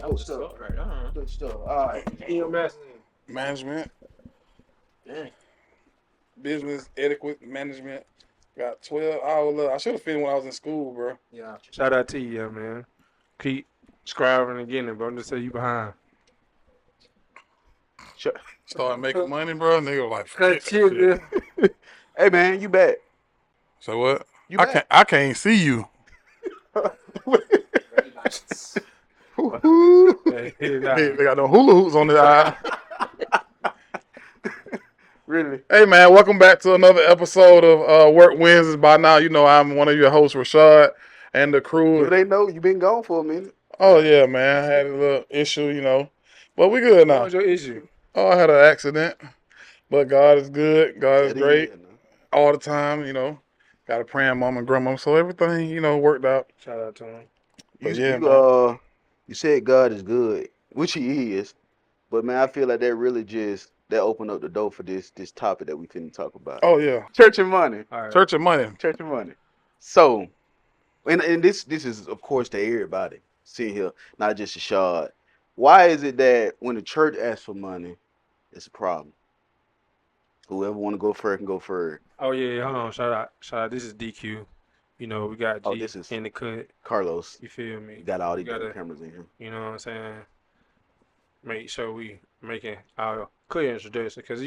Good stuff. Right. Good stuff. All right. In your message. Management, Dang. business, etiquette, management. Got 12 hours left. I should have finished when I was in school, bro. Yeah. Shout out to you, man. Keep scribing and getting it, bro. Just say you behind. Started making money, bro. Nigga like, Cut forget that shit. Hey man, you back? So what? You I back? can't see you. Hey, They got no hula hoops on their eye. Really? Hey man, welcome back to another episode of Work Wednesdays. By now, you know I'm one of your hosts, Rashad, and the crew. Do they know you been gone for a minute? Oh yeah, man. I had a little issue, but we good What now. was your issue? Oh, I had an accident, but God is good. God is That great is, all the time. Got a praying mom and grandma, so everything worked out. Shout out to him. But yeah, man. You said God is good, which He is, but man, I feel like that really just that opened up the door for this topic that we finna talk about. Oh yeah, Church and money. All right. church and money. Church and money. So, and this is of course to everybody sitting here, not just to Shad. Why is it that when the church asks for money, it's a problem? Whoever want to go first can go first. Oh yeah, hold on. Shout out. This is DQ. We got G This is in the cut. Carlos. You feel me? You got all these gotta, cameras in here. You know what I'm saying? Make sure we making our clear introduction, because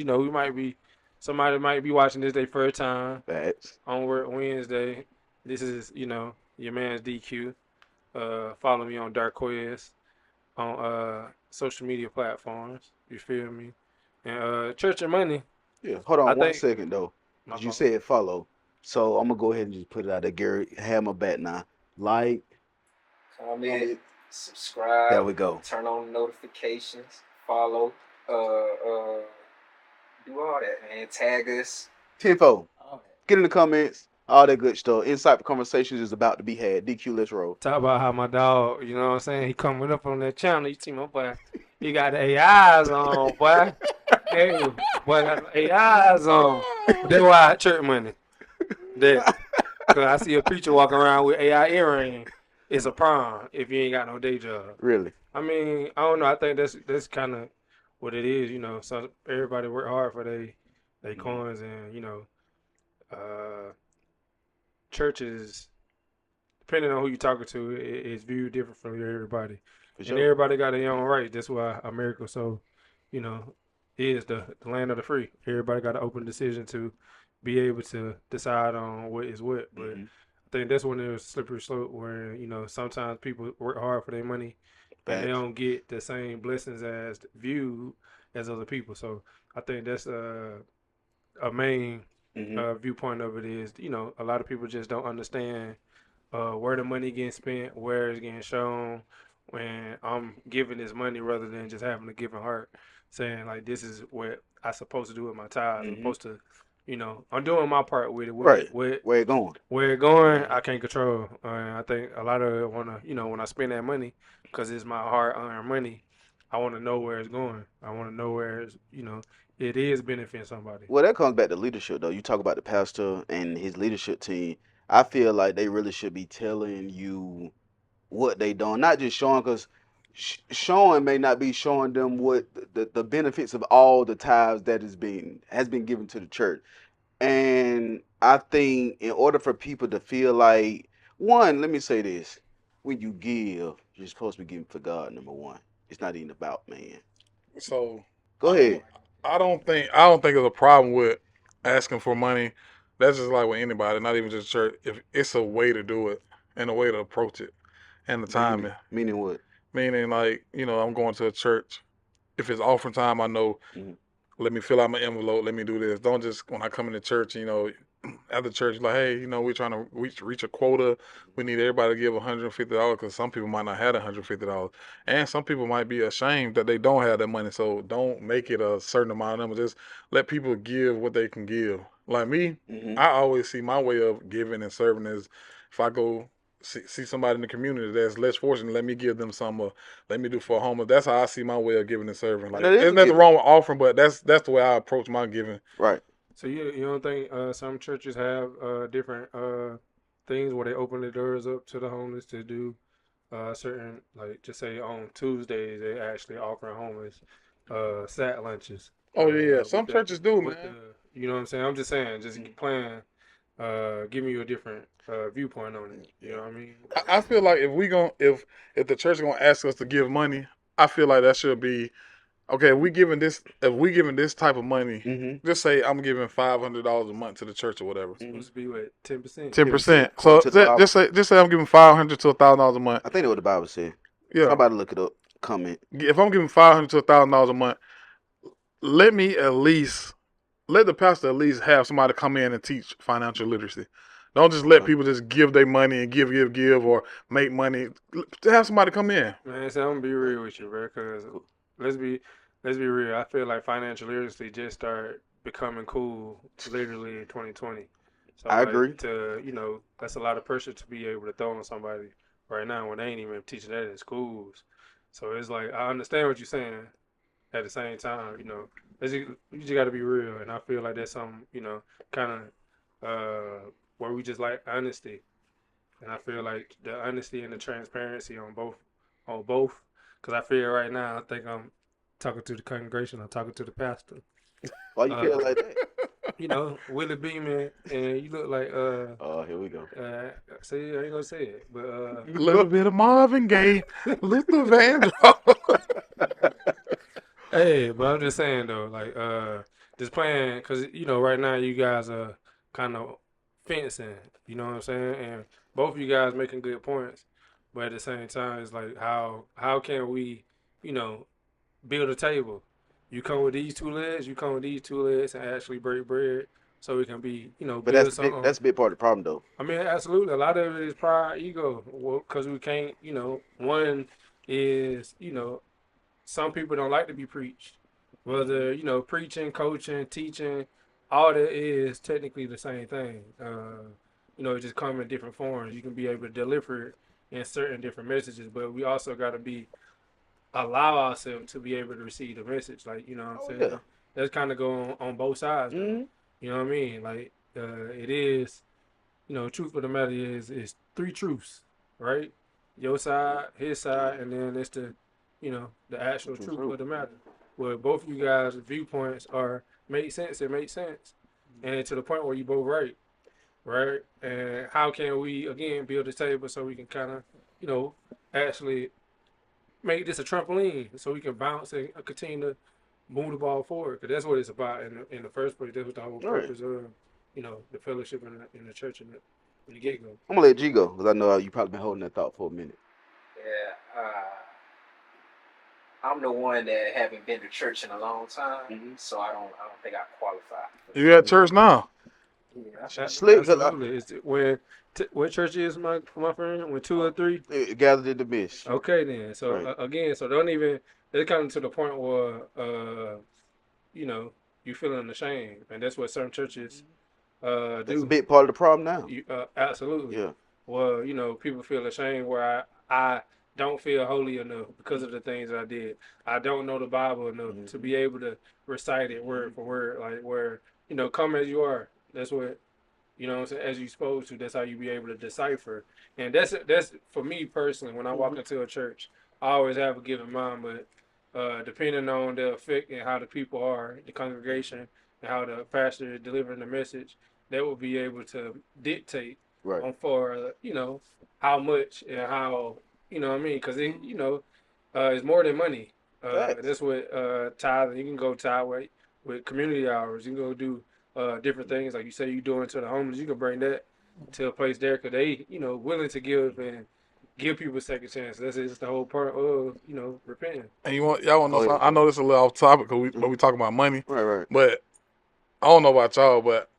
somebody might be watching this their first time Facts. on Work Wednesday. This is your man's DQ. Follow me on Dark Quest on social media platforms. You feel me? And Church and Money. Yeah. Hold on I one think- second though. You said follow. So I'm gonna go ahead and just put it out there. Gary, have my back now. Like, Comment, subscribe. there we go. Turn on notifications. Follow. Do all that, man. Tag us. Tenfold. All that. Get in the comments. All that good stuff. Insightful conversations is about to be had. DQ, let's roll. Talk about how my dog, you know what I'm saying? He coming up on that channel. You see my boy. He got the AIs on, boy. Hey, boy, got the AIs on. That's why I church money. That, cause I see a preacher walking around with AI earring. It's a problem if you ain't got no day job. Really? I mean, I don't know. I think that's kind of what it is. So everybody work hard for they coins, and churches, depending on who you're talking to, it's viewed different from everybody. For And everybody got their own right. That's why America is the land of the free. Everybody got an open decision to be able to decide on what is what. But I think that's when there's a slippery slope where, sometimes people work hard for their money and they don't get the same blessings as viewed as other people. So I think that's a main viewpoint of it is, a lot of people just don't understand where the money getting spent, where it's getting shown, when I'm giving this money rather than just having a giving heart, saying like, this is what I supposed to do with my tithes. I'm supposed to, I'm doing my part with it. Right. Where it going? Where it going, I can't control. I think a lot of it want to, when I spend that money, because it's my hard-earned money, I want to know where it's going. I want to know where it's, it is benefiting somebody. Well, that comes back to leadership, though. You talk about the pastor and his leadership team. I feel like they really should be telling you what they doing, not just showing, because showing may not be showing them what the benefits of all the tithes that has been given to the church. And I think in order for people to feel like, one, let me say this: when you give, you're supposed to be giving for God. Number one, it's not even about man. So Go ahead. I don't think there's a problem with asking for money. That's just like with anybody, not even just church. If it's a way to do it and a way to approach it, and the timing. Meaning what? Meaning like, I'm going to a church. If it's offering time, I know. Let me fill out my envelope. Let me do this. Don't just when I come into church, after church, like, hey, we're trying to reach a quota. We need everybody to give $150 because some people might not have $150, and some people might be ashamed that they don't have that money. So don't make it a certain amount of number. Just let people give what they can give. Like me, I always see my way of giving and serving is if I go see somebody in the community that's less fortunate, let me give them some, let me do for a homeless. That's how I see my way of giving and serving. Like, there's nothing wrong with offering, but that's the way I approach my giving. Right. So you don't think some churches have different things where they open the doors up to the homeless to do certain, like, just say on Tuesdays they actually offering homeless sat lunches. Oh yeah, With some the churches do, with the man. you know what I'm saying. I'm just saying, just Mhm. playing, giving you a different viewpoint on it. You Yeah. know what I mean? I feel like if the church is gonna ask us to give money, I feel like that should be okay. If we giving this type of money, Mm-hmm. just say I'm giving $500 a month to the church or whatever. Supposed to be what 10%. 10%. According So to the Bible. just say I'm giving $500 to $1,000 a month. I think that's what the Bible said. Yeah. Somebody look it up. Comment. If I'm giving $500 to $1,000 a month, let me at least let the pastor at least have somebody come in and teach financial literacy. Don't just let Okay. people just give their money and give or make money. Have somebody come in. Man, so I'm gonna be real with you, bro. Cause Cool. let's be let's be real. I feel like financial literacy just started becoming cool literally in 2020. So I agree. like that's a lot of pressure to be able to throw on somebody right now when they ain't even teaching that in schools. So it's like I understand what you're saying. At the same time, you just got to be real, and I feel like that's some kind of where we just like honesty. And I feel like the honesty and the transparency on both, because I feel right now, I think I'm talking to the congregation, I'm talking to the pastor. Why you feel Uh, like that? Willie Beeman, and you look like Oh, here we go. see, I ain't gonna say it, but A little bit of Marvin Gaye, Luther Vandross. hey, but I'm just saying though, like just playing, because right now you guys are kind of fencing, you know what I'm saying, and both of you guys making good points, but at the same time, it's like how can we, you know, build a table? You come with these two legs, you come with these two legs, and actually break bread, so we can be, But that's build the big. something. That's a big part of the problem, though. I mean, absolutely. A lot of it is pride, ego. Well, because we can't, one is, some people don't like to be preached. Whether, preaching, coaching, teaching, all that is technically the same thing. It just come in different forms. You can be able to deliver it in certain different messages, but we also got to allow ourselves to be able to receive the message. Like, you know what I'm Oh saying? yeah. That's kind of going on both sides, though. Mm-hmm. You know what I mean? Like, it is, truth of the matter is three truths, right? Your side, his side, and then it's the actual truth of the matter. Where both of you guys' viewpoints are make sense, it makes sense. And to the point where you both right, right? And how can we again build a table so we can kind of, actually make this a trampoline so we can bounce and continue to move the ball forward? Because that's what it's about in the first place. That's what the whole All right. purpose of, the fellowship in the church in the get go. I'm gonna let G go because I know you probably been holding that thought for a minute. Yeah, I'm the one that haven't been to church in a long time, so I don't think I qualify. You at church now? Yeah, Slick, cause Absolutely. It's when what church is my friend? When two or three? gathered in the midst. Okay, then. So Right. again, so don't even. It's kind of to the point where you know, you feeling ashamed, and that's what certain churches That's a do. big part of the problem now. Absolutely. Yeah. Well, people feel ashamed where I don't feel holy enough because of the things I did. I don't know the Bible enough to be able to recite it word for word, like where come as you are. That's what what I'm saying, as you supposed to. That's how you be able to decipher. And that's for me personally. When I walk into a church, I always have a given mind, but depending on the effect and how the people are, the congregation, and how the pastor is delivering the message, they will be able to dictate Right. on for how much and how what I mean, because it's more than money. Facts. That's what tithing. You can go tithe with community hours. You can go do different things like you say you doing to the homeless. You can bring that to a place there because they willing to give and give people a second chance. That's just the whole part of repenting. And y'all want to know Oh yeah. something? I know this is a little off topic but we Mhm. talking about money. Right. Right. But I don't know about y'all, but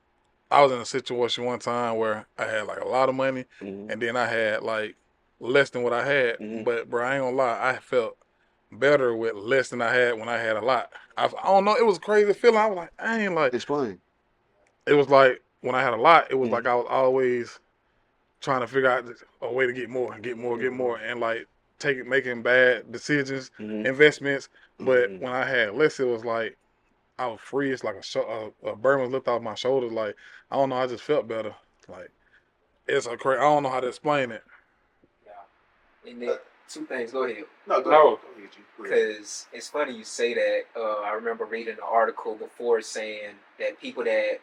I was in a situation one time where I had like a lot of money, Mm-hmm. and then I had like less than what I had. Mhm. But bro, I ain't gonna lie, I felt better with less than I had when I had a lot. I don't know, it was a crazy feeling. I was like, I ain't like. Explain. It was like when I had a lot, it was like Mhm. I was always trying to figure out a way to get more, get more, and like making bad decisions, Mhm. investments. But Mhm. when I had less, it was like I was free. It's like a burden was lifted off my shoulders. Like I don't know, I just felt better. Like it's a crazy. I don't know how to explain it. yeah. And then two things. Go ahead. No, go No. ahead. Because it's funny you say that. I remember reading an article before saying that people that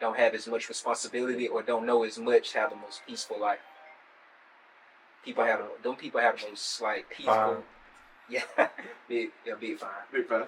don't have as much responsibility or don't know as much have the most peaceful life. People have the most like peaceful. Yeah, big fine. Big fine.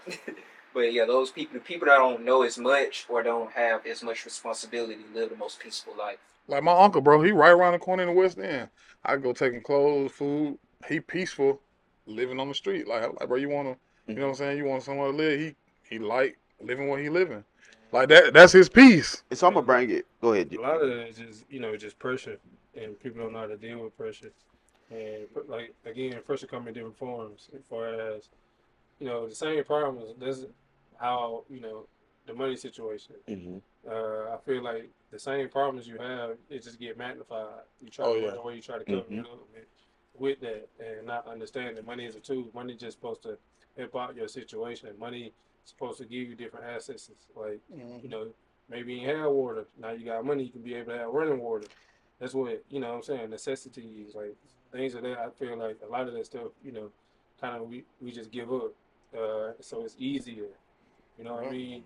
But yeah, those people, the people that don't know as much or don't have as much responsibility, live the most peaceful life. Like my uncle, bro, he right around the corner in the West End. I go take him clothes, food. He peaceful, living on the street. Like bro, you want to, you know what I'm saying? You want somewhere to live. He like living where he living. Like that's his peace. So I'm gonna bring it. Go ahead. A lot of it is just, just pressure, and people don't know how to deal with pressure. And like again, pressure comes in different forms. As far as the same problems. That's how the money situation. Mm-hmm. I feel like the same problems you have, it just get magnified. You try to find a way, you try to cover it up with that, and not understand that money is a tool. Money just supposed to help out your situation. Money is supposed to give you different assets. Like maybe you have water. Now you got money, you can be able to have running water. That's what I'm saying. Necessities, like things of that. I feel like a lot of that stuff, kind of we just give up. So it's easier. You know what I mean?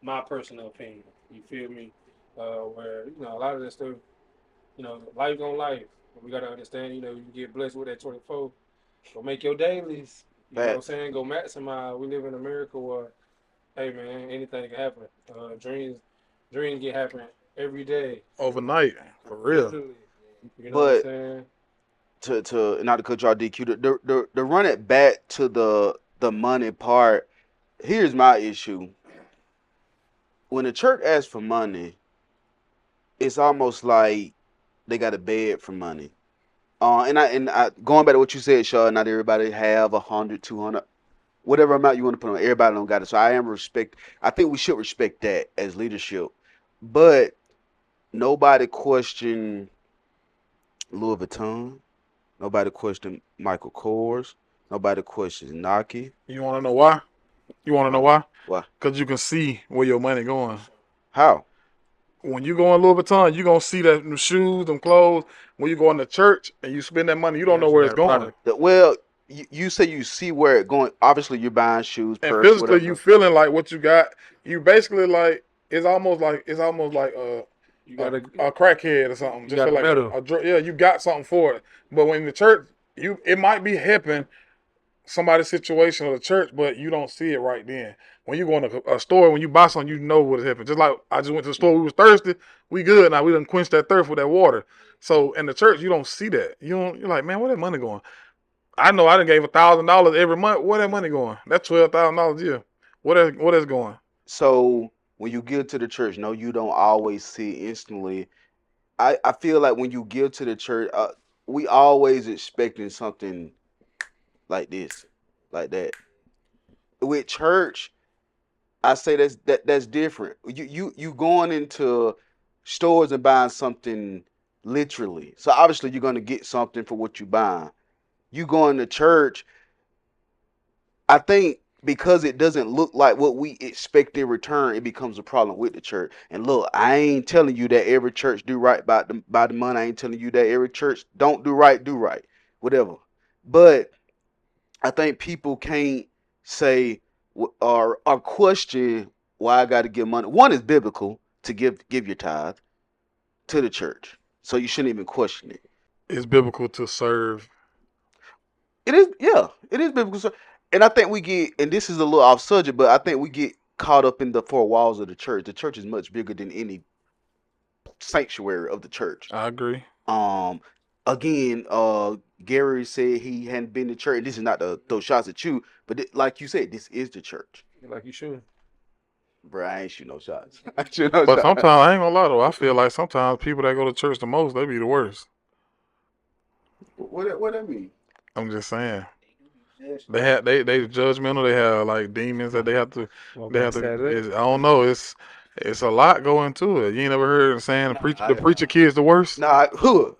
My personal opinion. You feel me? Where a lot of that stuff, life on life. We gotta understand. You get blessed with that 24. Go make your dailies. You know what I'm saying? Go maximize. We live in America where, hey man, anything can happen. Dreams get happen every day. Overnight, for real. Literally. You know what I'm saying? To not to cut y'all DQ, the run it back to the money part. Here's my issue. When the church asks for money, it's almost like they got to beg for money. And I going back to what you said, Shad, not everybody have 100, 200, whatever amount you want to put on. Everybody don't got it. So I think we should respect that as leadership. But nobody question Louis Vuitton. Nobody question Michael Kors. Nobody questions Nike. You want to know why? Why? Because you can see where your money going. How? When you go in Louis Vuitton, you going to see that them shoes, them clothes. When you go in the church and you spend that money, you don't know where it's going. Well, you say you see where it's going. Obviously, you're buying shoes, and purse, physically, whatever. you feeling like what you got. You basically like it's almost like you got a crackhead or something. You Just got feel like you got something for it. But when in the church, it might be helping somebody's situation or the church, but you don't see it right then. When you go in a store, when you buy something, you know what's happening. Just like I just went to the store, we was thirsty, we good now. We done quenched that thirst with that water. So in the church, you don't see that. You're like, man, where that money going? I know I done gave $1,000 every month. Where that money going? That's $12,000 a year. What is going? So when you give to the church, no, you don't always see it instantly. I feel like when you give to the church, we always expecting something like this, like that. With church, I say that's different. You going into stores and buying something literally. So obviously you're gonna get something for what you buying. You going to church, I think because it doesn't look like what we expect in return, it becomes a problem with the church. And look, I ain't telling you that every church do right by the money. I ain't telling you that every church don't do right, whatever. But I think people can't say or question why I got to give money. One is biblical to give your tithe to the church, so you shouldn't even question it. It's biblical to serve. It is, yeah, it is biblical. And I think we get, and this is a little off subject, but I think we get caught up in the four walls of the church. The church is much bigger than any sanctuary of the church. I agree. Again, Gary said he hadn't been to church. And this is not to throw shots at you, but like you said, this is the church. Like you should. Bro, I ain't shoot no shots. But sometimes, I ain't gonna lie though, I feel like sometimes people that go to church the most, they be the worst. What that mean? I'm just saying. They judgmental. They have like demons that they have to. I don't know. It's a lot going to it. You ain't never heard saying the preacher kid's the worst. I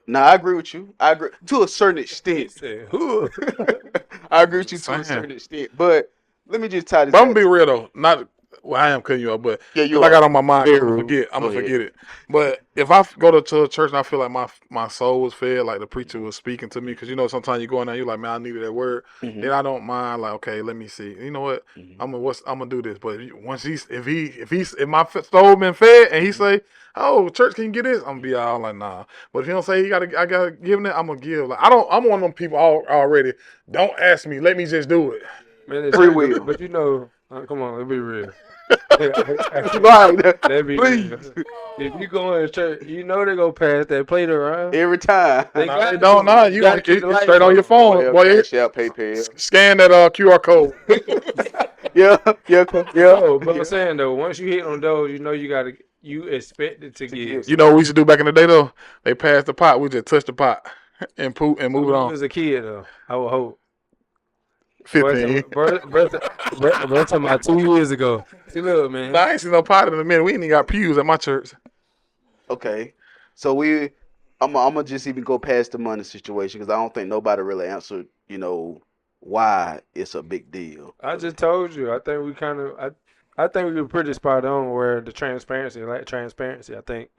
agree with you. I agree to a certain extent. I agree with you to a certain extent. But let me just tie this. But I'm gonna be real though. Well, I am cutting you up, but Yeah, if you I got are. on my mind, Very I'm gonna rude. forget. I'm Go gonna ahead. forget it. But if I go to a church and I feel like my soul was fed, like the preacher was speaking to me, because sometimes you go in there, you're like, man, I needed that word. Mhm. Then I don't mind, like, okay, let me see. You know what? Mhm. I'm gonna do this. But if my soul been fed and he say, oh, church, can you get this? I'm gonna be all like, nah. But if he don't say I gotta give him that, I'm gonna give. Like I'm one of them people already. Don't ask me, let me just do it. Man, it's Free true, will. but come on, let's be real. Right. Let's be Please. real. If you go in church, they go pass that plate around. Every time. They Nah, got they don't. to. Nah, You gotta keep the it's lights straight on your on. phone, Well, boy. Cash App, PayPal. Scan that QR code. Yeah. No, but I'm saying though, once you hit on those, you expect it to give. You know what we used to do back in the day though? They passed the pot, we just touch the pot and poop and I move it mean, you on. was a kid though. I would hope. 15. Bro, talking about 2 years ago. See, look, man. Nah, I ain't seen no pot in a minute. We ain't even got pews at my church. Okay. So I'm gonna just even go past the money situation because I don't think nobody really answered, why it's a big deal. I just told you. I think I think we were pretty spot on where the transparency, I think,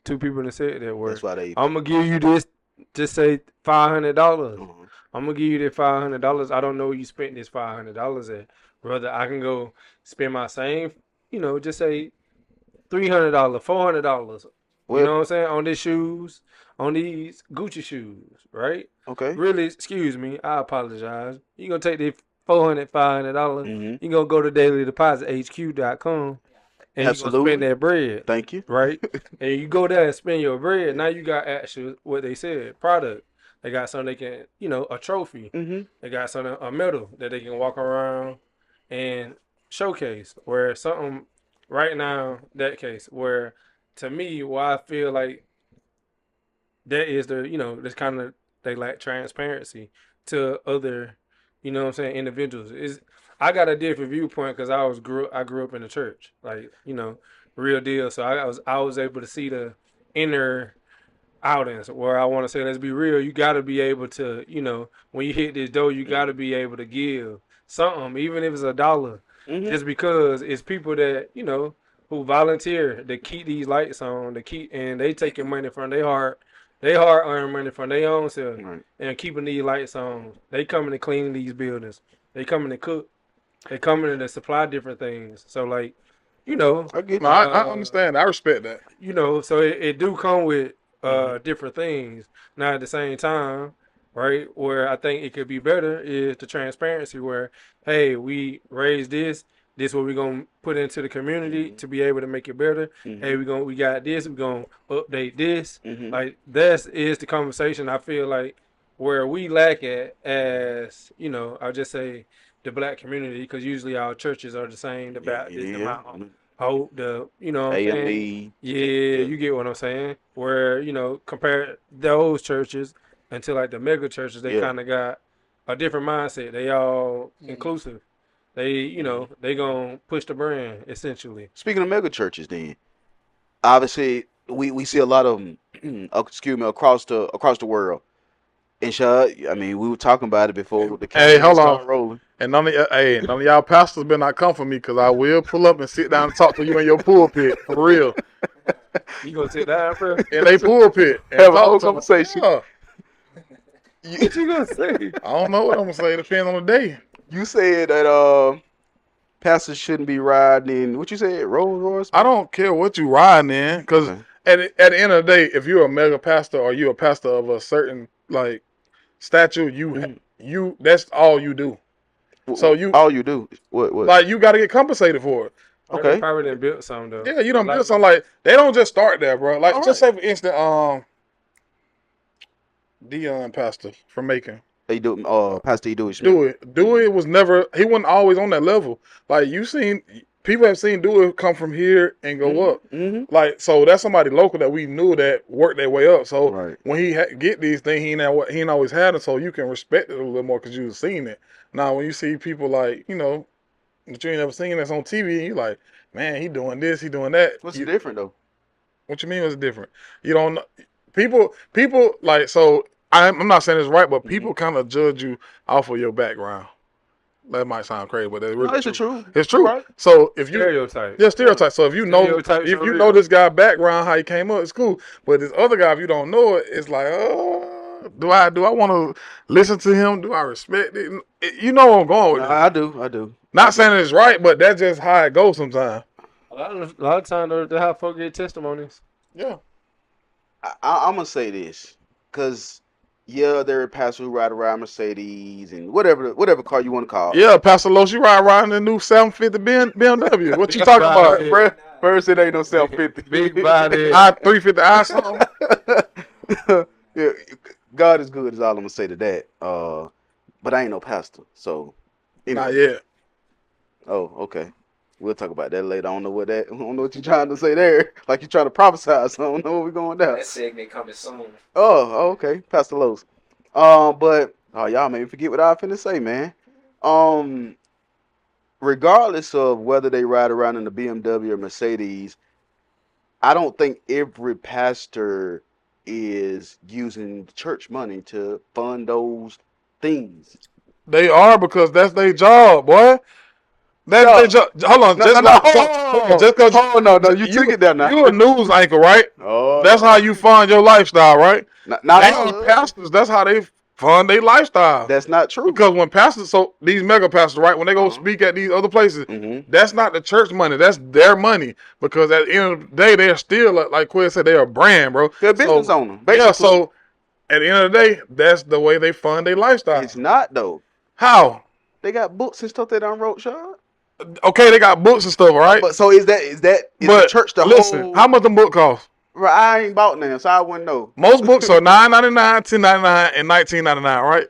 two people that said that were. That's why they. I'm gonna give you this. Just say $500. Uh-huh. I'm gonna give you that $500. I don't know where you spent this $500 at. Brother, I can go spend my same, just say $300, $400. You Well, know what I'm saying? On these shoes, on these Gucci shoes, right? okay. Really, excuse me, I apologize. You're gonna take the $400 Mm-hmm. you're gonna go to dailydeposithq.com and you're gonna Absolutely. spend that bread. Thank you. Right? And you go there and spend your bread. Now you got actual what they said, product. They got something they can, a trophy. Mm-hmm. They got something, a medal that they can walk around and showcase. Where something right now, that case, where to me, why I feel like that is this kind of, they lack transparency to other, what I'm saying, individuals. Is I got a different viewpoint because I grew up in the church, like, real deal. So I was able to see the inner outings where I want to say, let's be real. You got to be able to, when you hit this door, you got to be able to give something, even if it's $1, Mm-hmm. just because it's people that who volunteer to keep these lights on, and they taking money from their heart. They hard earn money from their own self Right. and keeping these lights on. They coming to clean these buildings. They coming to cook. They coming to supply different things. So like, I get No, you. I understand. I respect that. so it do come with different things. Now at the same time, right, where I think it could be better is the transparency where, hey, we raised this what we're gonna put into the community to be able to make it better. Mm-hmm. Hey, we got this, we're gonna update this. Mm-hmm. Like that is the conversation I feel like where we lack at as, I'll just say the black community, because usually our churches are the same, the Baptist, the Mount Hope, you know what I'm saying? AME. Yeah, you get what I'm saying. Where, compare those churches until like the mega churches, they kind of got a different mindset. They all inclusive. They, they gonna push the brand essentially. Speaking of mega churches, then obviously we see a lot of them, across the world. And Shad, I mean, we were talking about it before the camera hold on. started rolling. And none of y'all pastors better not come for me because I will pull up and sit down and talk to you in your pulpit for real. You gonna sit down, bro? In they pulpit and Have a talk whole to 'em. conversation. Yeah. What you gonna say? I don't know what I'm gonna say. It depends on the day. You said that pastors shouldn't be riding in what you said, Rolls Royce. I don't care what you riding in because Okay. at the end of the day, if you're a mega pastor or you're a pastor of a certain like stature, you that's all you do. So all you do what like you got to get compensated for it. Okay. They probably done built something though. Yeah, you don't build something like they don't just start there, bro. Like just say for instance, Dion pastor from Macon. they do Pastor Dewey Dewey was never he wasn't always on that level. Like people have seen Dewey come from here and go up. Mm-hmm. Like so that's somebody local that we knew that worked their way up. So Right. when he get these things, he ain't always had them. So you can respect it a little bit more because you've seen it. Now when you see people like that you ain't never seen that's on TV, you like, man, he doing this, he doing that. What's different though? What you mean was different? You don't know. People like so. I'm not saying it's right, but people kind of judge you off of your background. That might sound crazy, but it's No, really it's true. true. It's true. Right. So if you Stereotype. stereotype. So if you know Stereotypes are you real. know this guy background, how he came up, it's cool. But this other guy, if you don't know it, it's like, do I want to listen to him? Do I respect it? You know where I'm going with No, this. I do. Not saying it's right, but that's just how it goes sometimes. A lot of times, that's how folk get testimonies. Yeah. I'm gonna say this, cause yeah, there are pastors who ride around Mercedes and whatever car you want to call. Yeah, Pastor Lowe, she riding the new 750 BMW. What you talking about? Body. Bruh, first it ain't no 750. Big body. I-350 I something. Yeah, God is good is all I'm gonna say to that. But I ain't no pastor, so Not yet. Oh, okay. We'll talk about that later. I don't know what you're trying to say there. Like you're trying to prophesy, so I don't know where we're going down. That segment coming soon. Oh, okay. Pastor Lowe's. But y'all made me forget what I was finna say, man. Regardless of whether they ride around in the BMW or Mercedes, I don't think every pastor is using church money to fund those things. They are, because that's their job, boy. That's their job. Hold on, just because you took it down now. You a news anchor, right? Oh, That's how you fund your lifestyle, right? not Ain't pastors. That's how they fund their lifestyle. That's not true. Because when pastors, so these mega pastors, right, when they go speak at these other places, that's not the church money. That's their money. Because at the end of the day, they're still, like Quinn said, they're a brand, bro. They're a business owner. Basically. Yeah, so at the end of the day, that's the way they fund their lifestyle. It's not, though. How? They got books and stuff they done wrote, Shad. Okay, they got books and stuff, right? But so is the church the listen, whole? how much the book cost? Right, I ain't bought now, so I wouldn't know. Most books are $9.99, $10.99, and $19.99, right?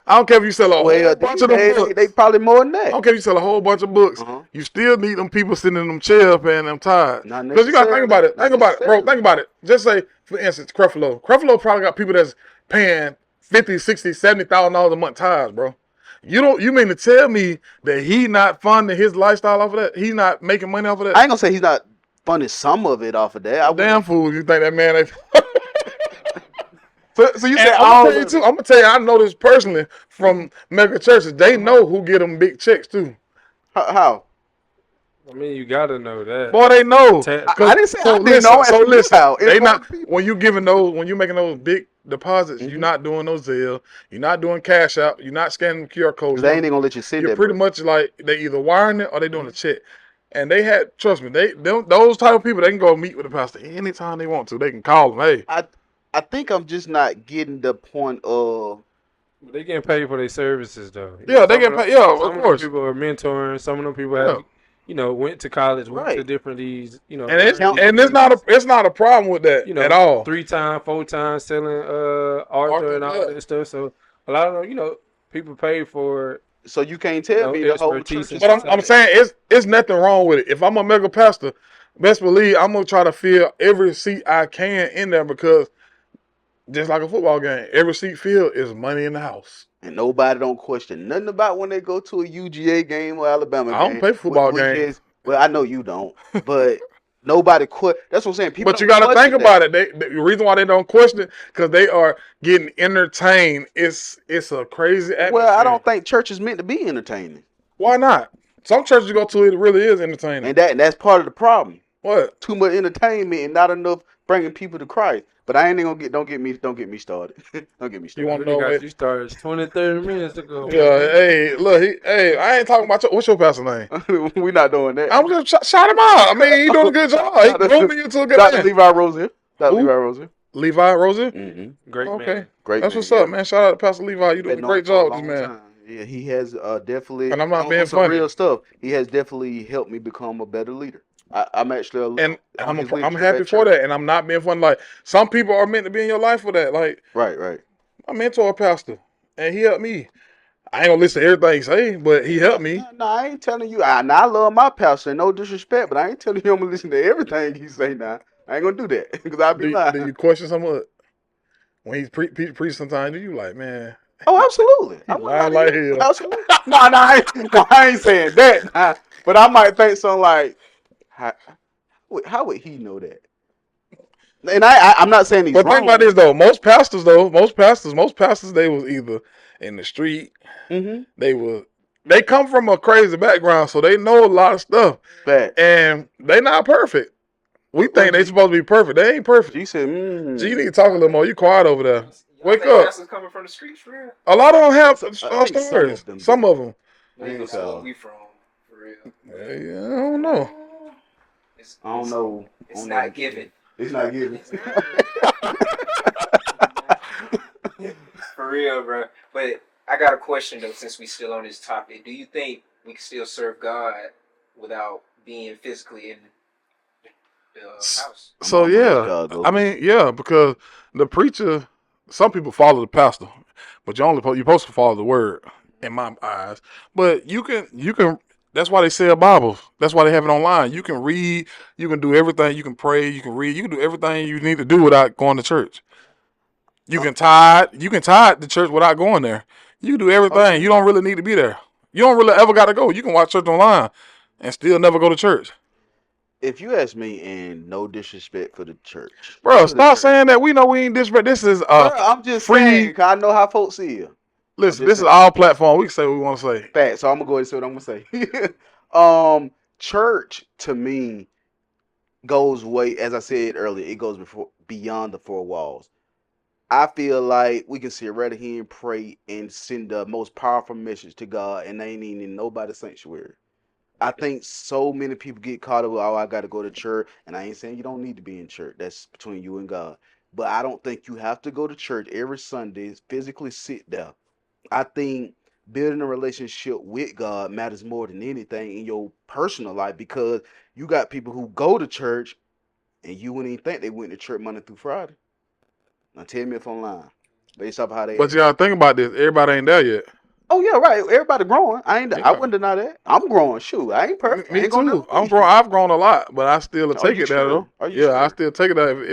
I don't care if you sell a whole bunch of them books. They probably more than that. I don't care if you sell a whole bunch of books. You still need them people sitting in them chairs paying them tithes. Because you got to think about it. Think about it, bro. Think about it. Just say, for instance, Creflo. Creflo probably got people that's paying $50,000, $60,000, $70,000 a month tithes, bro. You mean to tell me that he not funding his lifestyle off of that? He's not making money off of that? I ain't gonna say he's not funding some of it off of that. Damn fool, you think that man ain't... So you say I'm gonna tell you, I know this personally from mega churches. They know who get them big checks too. How? I mean, you gotta know that. Boy, they know. I didn't say I didn't know. So listen, they not when you making those big deposits, you're not doing no Zelle, you're not doing Cash App, you're not scanning QR codes. They ain't gonna let you sit there. You're pretty much like they either wiring it or they doing a check. And they had, trust me, those type of people, they can go meet with the pastor anytime they want to. They can call them. Hey, I think I'm just not getting the point of. They getting paid for their services though. Yeah, they get paid. Yeah, of course. Some people are mentoring. Some of them people have, went to college, went to different these, And it's not a problem with that at all. 3 times, 4 times selling Arthur and all that stuff. So a lot of them, people pay for it. So you can't tell me the whole church. But I'm saying it's nothing wrong with it. If I'm a mega pastor, best believe I'm gonna try to fill every seat I can in there, because just like a football game, every seat filled is money in the house. And nobody don't question nothing about when they go to a UGA game or Alabama game. I don't pay for football games. Well, I know you don't, but nobody That's what I'm saying. People. But you got to think about it. The reason why they don't question it, because they are getting entertained. It's a crazy atmosphere. Well, I don't think church is meant to be entertaining. Why not? Some churches you go to, it really is entertaining. And that's part of the problem. What? Too much entertainment and not enough bringing people to Christ. But I ain't gonna don't get me started. Don't get me started. You want to know you started 20, 30 minutes ago. Yeah, hey, look, I ain't talking about what's your pastor name? We not doing that. I'm just shout him out. I mean, he doing a good job. He groomed me into a good Dr. man. Levi Rosen. Levi Rosen. Levi Rosen? Mm-hmm. Great man. Okay. Great. That's what's up, man. Shout out to Pastor Levi. You doing a great job with this man. Time. Yeah, he has definitely. And I'm not being some funny. real stuff. He has definitely helped me become a better leader. I'm actually, and I'm happy for that. And I'm not being funny. Like, some people are meant to be in your life for that. Like, right. My mentor, a pastor, and he helped me. I ain't gonna listen to everything he say, but he helped me. No, I ain't telling you. I love my pastor, no disrespect, but I ain't telling you I'm gonna listen to everything he say now. I ain't gonna do that because I'll be lying. Do you question someone when he's preach? Sometimes do you like, man? Oh, absolutely. I'm lying like hell. Absolutely. No, I ain't saying that. Nah. But I might think something like, how would he know that? And I'm not saying he's wrong. But think about this though. Most pastors, they was either in the street, they was they come from a crazy background, so they know a lot of stuff, Fact. and they not perfect. We think they supposed to be perfect. They ain't perfect. G said, G, you need to talk a little more. You quiet over there. Wake think up. pastors coming from the streets for real? A lot of them have I think stories. them do. Some of them. Maybe that's where we from, for real. Yeah, I don't know. I don't know. It's not given. It's not given. For real, bro. But I got a question though, since we still on this topic. Do you think we can still serve God without being physically in the house? So yeah, I mean, yeah, because the preacher, some people follow the pastor, but you're supposed to follow the word, in my eyes. But you can. That's why they sell Bibles. That's why they have it online. You can read, you can do everything. You can pray, you can read, you can do everything you need to do without going to church. You can tithe the church without going there. You can do everything. Okay. You don't really need to be there. You don't really ever got to go. You can watch church online and still never go to church. If you ask me, and no disrespect for the church, bro, stop saying that. We know we ain't disrespect. This is I'm just free. Saying, cause I know how folks see you. Listen, this is our platform. We can say what we want to say. Fact. So I'm gonna go ahead and say what I'm gonna say. Church to me goes way, as I said earlier, it goes beyond the four walls. I feel like we can sit right here and pray and send the most powerful message to God, and they ain't even in nobody's sanctuary. I think so many people get caught up with, oh, I got to go to church, and I ain't saying you don't need to be in church. That's between you and God. But I don't think you have to go to church every Sunday, physically sit there. I think building a relationship with God matters more than anything in your personal life, because you got people who go to church and you wouldn't even think they went to church Monday through Friday. Now tell me if I'm lying. Based off how they. But you gotta think about this. Everybody ain't there yet. Oh yeah, right. Everybody growing. I wouldn't deny that. I'm growing. Shoot, I ain't perfect. Me ain't too. I'm growing. I've grown a lot, but I still take it there though. Yeah, sure? I still take it there.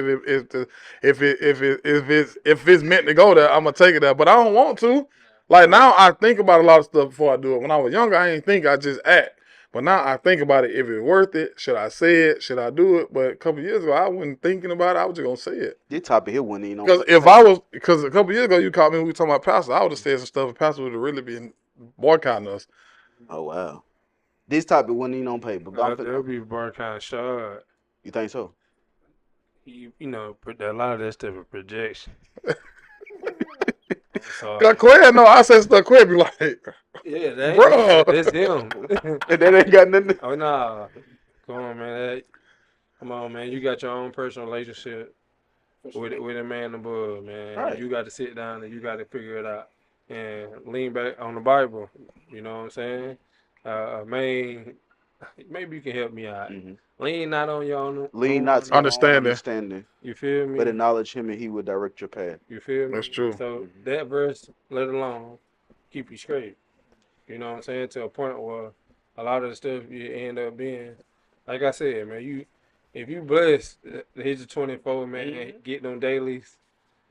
If it's meant to go there, I'm gonna take it there. But I don't want to. Like now, I think about a lot of stuff before I do it. When I was younger, I didn't think. I just act. But now I think about it. If it's worth it, should I say it? Should I do it? But a couple years ago, I wasn't thinking about it. I was just gonna say it. This topic here wasn't even on. Because a couple years ago, you caught me when we were talking about pastor. I would have said some stuff. If pastor would have really been boycotting us. Oh wow. This topic wasn't even on paper. That'll be boycotting Shad. You think so? You know, a lot of that stuff is projection. So, Quinn, no, I said stuff. Quinn be like, yeah, that's him. And that ain't got nothing. Oh no, come on, man. Come on, man. You got your own personal relationship with a man above, man. Right. You got to sit down and you got to figure it out and lean back on the Bible. You know what I'm saying? Man, maybe you can help me out. Mm-hmm. Lean not on your own. Lean not to understanding. You feel me? But acknowledge him and he will direct your path. You feel me? That's true. So that verse, let alone, keep you straight. You know what I'm saying? To a point where a lot of the stuff you end up being, like I said, man, if you blessed, here's the 24, man, mm-hmm. Get them dailies.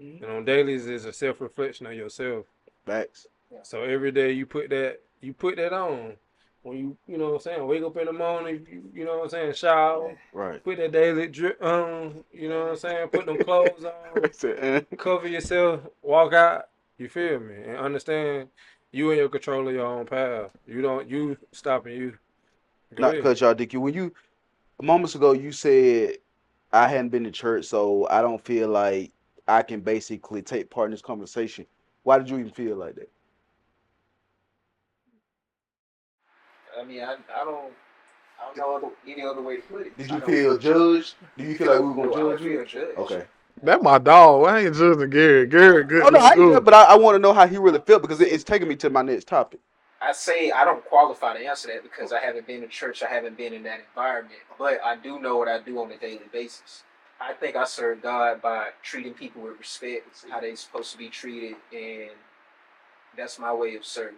Mm-hmm. And on dailies is a self-reflection of yourself. Facts. So every day you put that on. When you know what I'm saying, wake up in the morning, you know what I'm saying, shower, right. Put that daily drip on, you know what I'm saying, put them clothes on, cover yourself, walk out, you feel me, and understand you in your control of your own path. You stopping you. Not because y'all dick you. When you, moments ago, you said I hadn't been to church, so I don't feel like I can basically take part in this conversation. Why did you even feel like that? I mean, I don't know any other way to put it. Did you feel judged? Do you feel like we were gonna judge you? Okay. That's my dog. I ain't judging Gary. Gary, good. Oh no, I ain't. But I want to know how he really felt, because it's taking me to my next topic. I say I don't qualify to answer that because I haven't been to church. I haven't been in that environment. But I do know what I do on a daily basis. I think I serve God by treating people with respect, how they're supposed to be treated, and that's my way of serving.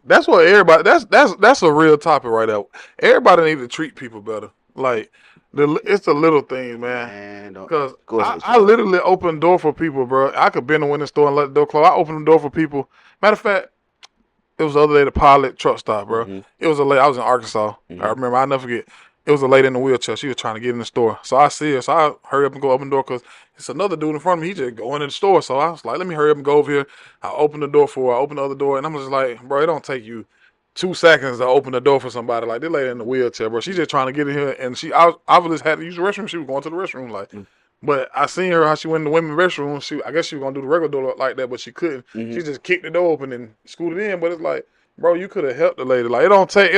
That's what everybody. That's a real topic right there. Everybody needs to treat people better. Like it's the little things, man. Because I literally open the door for people, bro. I could bend the window store and let the door close. I open the door for people. Matter of fact, it was the other day, the Pilot truck stop, bro. Mm-hmm. It was a lady. I was in Arkansas. Mm-hmm. I remember. I'll never forget. It was a lady in the wheelchair. She was trying to get in the store. So I see her. So I hurry up and go open the door because it's another dude in front of me. He just going in the store. So I was like, let me hurry up and go over here. I open the door for her. I open the other door. And I'm just like, bro, it don't take you 2 seconds to open the door for somebody. Like, this lady in the wheelchair, bro. She's just trying to get in here, and she obviously had to use the restroom. She was going to the restroom, like. But I seen her how she went in the women's restroom. I guess she was gonna do the regular door like that, but she couldn't. She just kicked the door open and scooted in. But it's like, bro, you could have helped the lady. Like, it don't take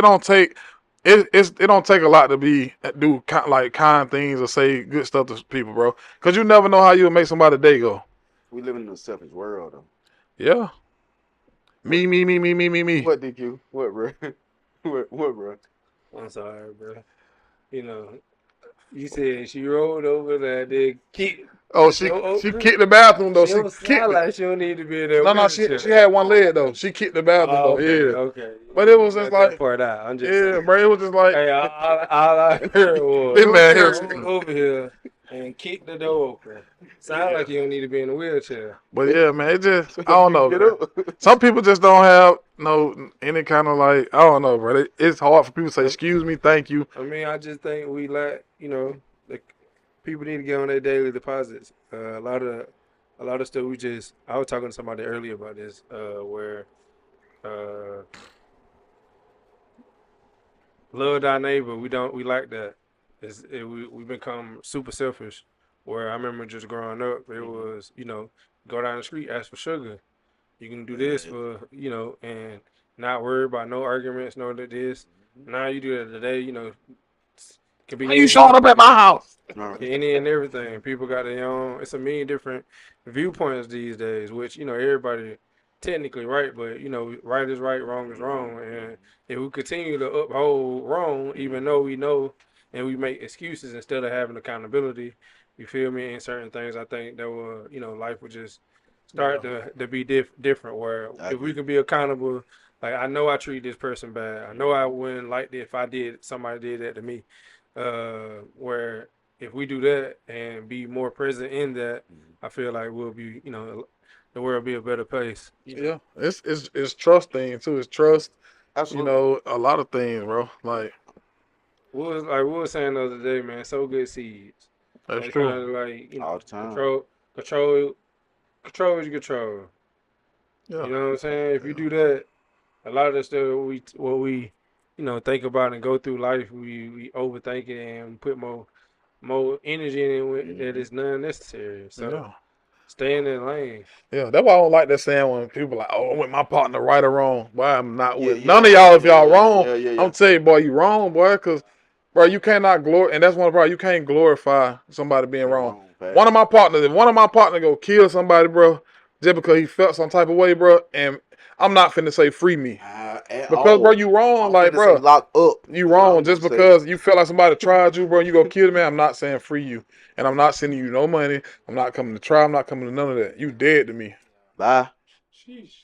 a lot to do kind things or say good stuff to people, bro. Cause you never know how you'll make somebody's day go. We live in a selfish world, though. Yeah. Me. What did you? What, bro? what, bro? I'm sorry, bro. You know, you said she rolled over there, then kicked. Oh, she kicked the bathroom though. She don't sound like she don't need to be in there. No, she had one leg though. She kicked the bathroom though. Yeah. Okay. But it was just like that part out. I'm just yeah, bro. It was just like hey, all I heard was this man here over here and kick the door open. Sound like you don't need to be in a wheelchair. But yeah, man, it just I don't know. Man. Some people just don't have any kind of like I don't know, bro. It's hard for people to say excuse me, thank you. I mean, I just think we like people need to get on their daily deposits. A lot of stuff we just. I was talking to somebody earlier about this, where love thy neighbor. We like that. We become super selfish. Where I remember just growing up, it was go down the street, ask for sugar. You can do this for and not worry about no arguments, no this. Now you do that today, Can be you showing up at my house? Any and everything. People got their own. It's a million different viewpoints these days, which everybody technically right, but right is right, wrong is wrong, and if we continue to uphold wrong, even though we know and we make excuses instead of having accountability, you feel me? In certain things, I think that will life would just start to be different. Where if we can be accountable. Like, I know I treat this person bad. I know I wouldn't like it if somebody did that to me. Where if we do that and be more present in that, I feel like we'll be, the world will be a better place. Yeah, it's trust thing too. It's trust. Absolutely. A lot of things, bro. Like we were saying the other day, man. So good seeds. That's it's true. Kind of like all the time. Control is your control. Yeah. You know what I'm saying? If you do that, a lot of the stuff what we think about and go through life, we overthink it and put more energy in it that is non-necessary. So stay in that lane. Yeah, that's why I don't like that saying when people like, oh, I'm with my partner, right or wrong. Boy, I'm not with none of y'all if y'all wrong. I'm telling you, boy, you wrong, boy, because, bro, you cannot glorify, and that's one part, you can't glorify somebody being wrong. If one of my partners go kill somebody, bro, just because he felt some type of way, bro, and I'm not finna say free me. Because, bro, you wrong. Like, bro, lock up. You wrong. Just because you feel like somebody tried you, bro, and you go kill the man, I'm not saying free you. And I'm not sending you no money. I'm not coming to trial. I'm not coming to none of that. You dead to me. Bye. Sheesh.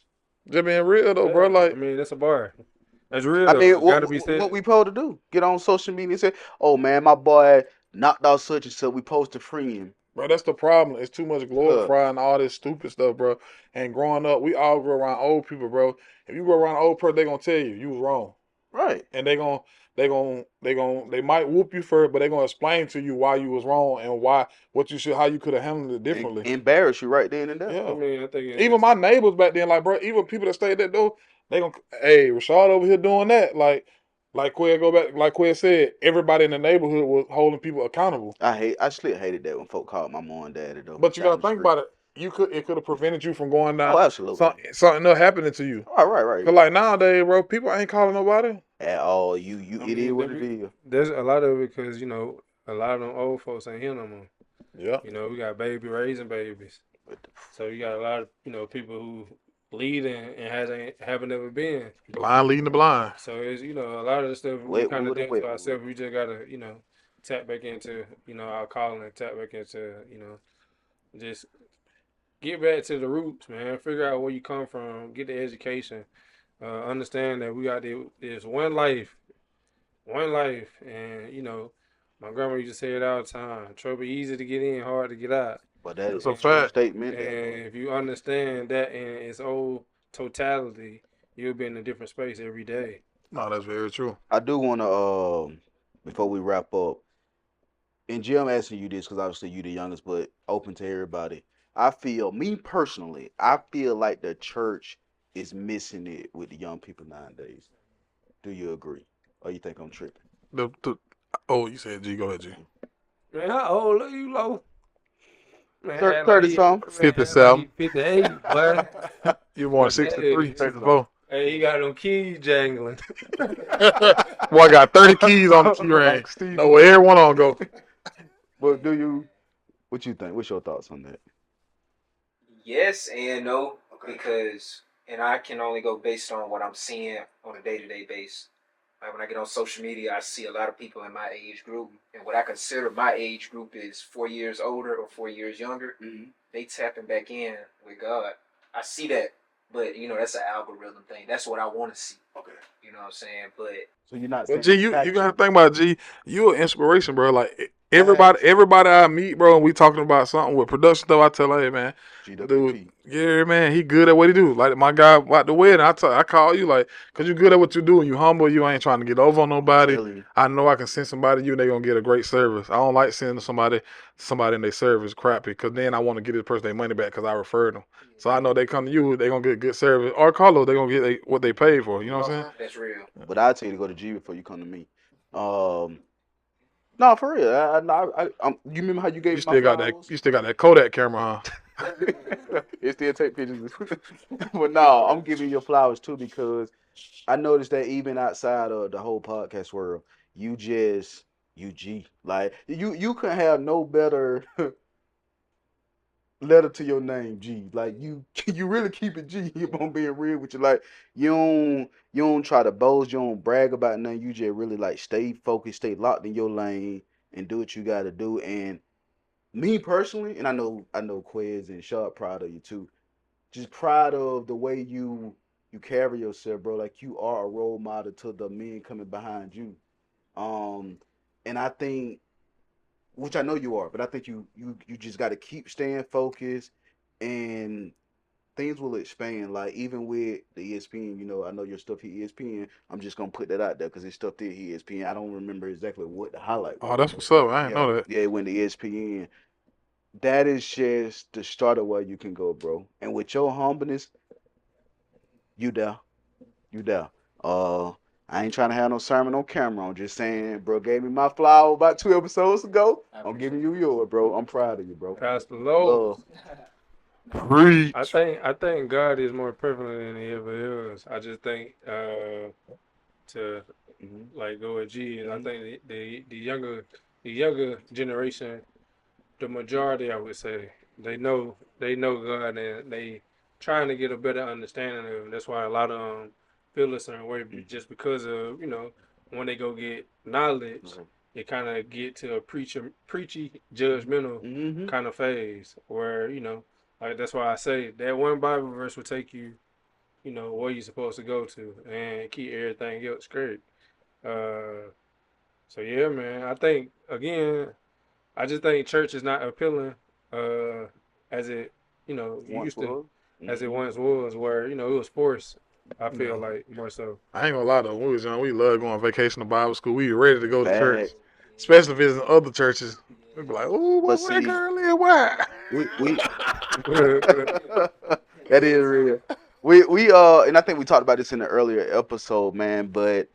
Just being real, though, bro. Like, I mean, that's a bar. That's real. I mean, gotta be said. What we supposed to do? Get on social media and say, oh, man, my boy knocked out such and such. We supposed to free him. Bro, that's the problem. It's too much glorifying all this stupid stuff, bro. And growing up, we all grew around old people, bro. If you go around an old person, they gonna tell you was wrong. Right. And they might whoop you for it, but they gonna explain to you why you was wrong and how you could have handled it differently. Embarrass you right then and there. Yeah. I mean, I think even my neighbors back then, like, bro, even people that stayed that door, they gonna, hey, Rashad over here doing that, like Quay said, everybody in the neighborhood was holding people accountable. I still hated that when folk called my mom and daddy though. But you gotta think about it. It could have prevented you from going down. Oh, absolutely. Something else happening to you. Oh, right. Cause like nowadays, bro, people ain't calling nobody at all. It is what it is. There's a lot of it because a lot of them old folks ain't here no more. Yeah. We got raising babies. So you got a lot of people who leading and haven't ever been blind leading the blind. So it's a lot of the stuff we kind of do to ourselves. We just gotta tap back into our calling and tap back into just get back to the roots, man. Figure out where you come from. Get the education. Understand that we got this one life, and my grandma used to say it all the time. Trouble easy to get in, hard to get out. But that is a fact statement. And if you understand that in its whole totality, you'll be in a different space every day. No, that's very true. I do want to, before we wrap up, and Jim, I'm asking you this because obviously you the youngest, but open to everybody. Me personally, I feel like the church is missing it with the young people nowadays. Do you agree? Or you think I'm tripping? You said G. Go ahead, G. Man, how old are you, Lo? Man, 30 something. 57. 58, boy. You born Hey, 63, 64. hey, he got them keys jangling. Boy, I got 30 keys on the key ring. Steve. Know where every one on go. But what you think? What's your thoughts on that? Yes and no, because and I can only go based on what I'm seeing on a day-to-day basis. Like when I get on social media, I see a lot of people in my age group, and what I consider my age group is 4 years older or 4 years younger. Mm-hmm. They tapping back in with God. I see that, but that's an algorithm thing. That's what I want to see. Okay. You know what I'm saying? But So you're not But saying G, you gotta think about G. You an inspiration, bro. Like everybody I meet, bro, and we talking about something with production stuff. I tell her, hey man, GWP. dude, yeah, man, he good at what he do. Like my guy about the wedding, I call you like, cause you good at what you do and you humble. You ain't trying to get over on nobody. I know I can send somebody to you and they gonna get a great service. I don't like sending somebody in their service crappy, cause then I want to get this person their money back because I referred them. So I know they come to you, they gonna get good service. Or Carlos, they gonna get what they paid for. You know what I'm saying? that's real. But I'll tell you to go to G before you come to me. No, for real. You remember how you gave You me still my got flowers? you still got that Kodak camera, huh? It still take pictures. But no, I'm giving you your flowers too because I noticed that even outside of the whole podcast world, you G. Like you couldn't have no better letter to your name, G. Like you you really keep it G if I'm being real with you. Like you don't try to boast, you don't brag about nothing. You just really like stay focused, stay locked in your lane and do what you gotta do. And me personally, and I know Quiz and Shad proud of you too. Just proud of the way you carry yourself, bro. Like you are a role model to the men coming behind you. Um, and I think, which I know you are, but I think you just got to keep staying focused, and things will expand. Like even with the ESPN, I know your stuff here ESPN. I'm just gonna put that out there because it's stuff there ESPN. I don't remember exactly what the highlight Oh, was. that's what's up. I didn't know that. Yeah, it went to ESPN. That is just the start of where you can go, bro. And with your humbleness, you there. You there. Uh, I ain't trying to have no sermon on camera. I'm just saying, bro, gave me my flower about 2 episodes ago. I'm giving you yours, bro. I'm proud of you, bro. Pastor Lowe. Love. Preach. I think God is more prevalent than he ever is. I just think to like go with G. I think the younger generation, the majority, I would say, they know God and they trying to get a better understanding of him. That's why a lot of feel a certain way just because of when they go get knowledge, they kind of get to a preachy, judgmental kind of phase where like that's why I say that one Bible verse will take you where you're supposed to go to and keep everything else straight. So yeah, man. I think again, I just think church is not appealing as it Once used to, was. as it once was, where it was forced. I feel like more so. I ain't gonna lie though. When we was young, we loved going on vacation to Bible school. We were ready to go to church, Bad. especially visiting other churches. We'd be like, "Oh, But where see, girl is? Why?" we that is real. We and I think we talked about this in the earlier episode, man, but